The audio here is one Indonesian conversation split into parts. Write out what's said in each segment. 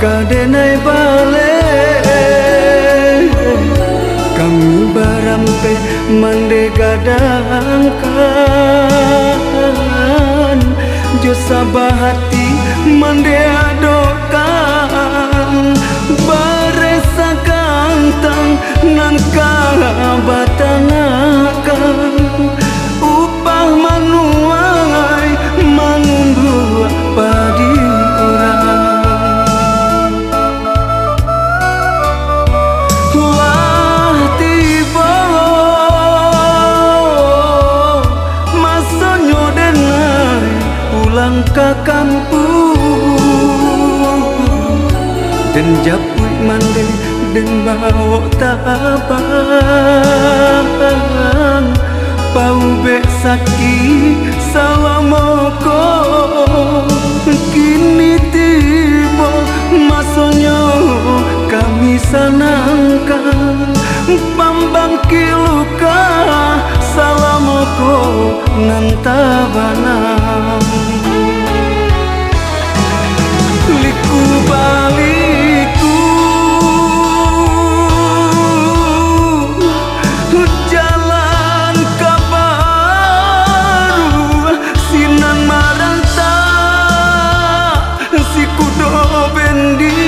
kadenai bale kami barampe mande gadangkan jo sabahati mande adokan baresa kantang nan kabatanakan upah manuai mangundu padi urang wah tiba masonyo denai pulang ke kampung dan japui mande dan bawa tabang pau besaki salamoko kini tiba masonyo kami sanangkan pambang kiluka salamoko nantabanang liku baliku jalan kabaru sinan maranta si kudo bendi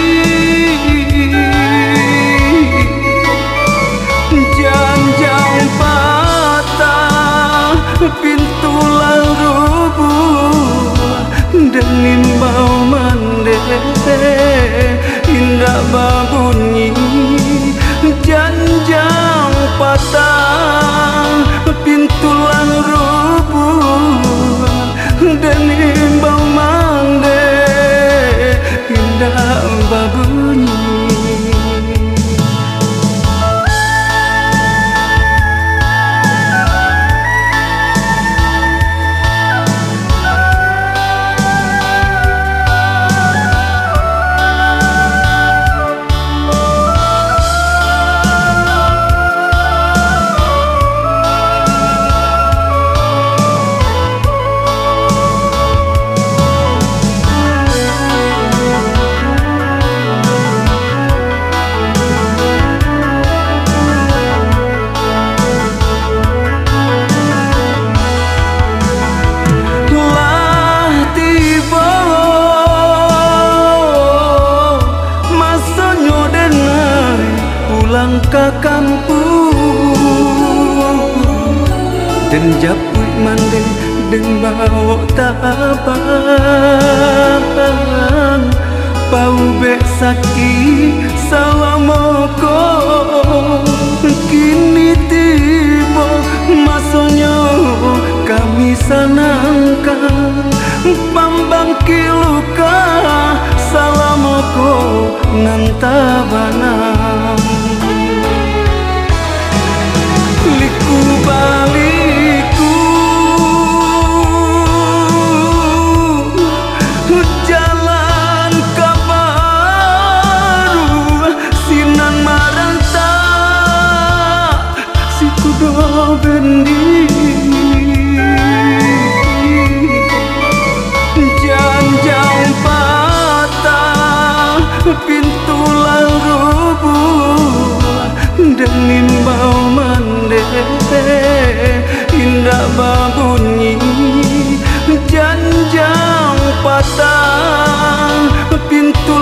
janjang patah pintu rubuh dan nimbau mande indah babunyi janjang patah pintu rubuh dan nimbau mande indah babunyi ke kampung dan japui mande dan bawa tabang pau besaki salamoko kini tiba masonyo kami sanangkan pambang kiluka salamoko nantabanang liku baliku jalan kabaru sinan maranta si kudo bendi janjang patah pintu rubuh dan nimbau mande indah babunyi janjang patah pintu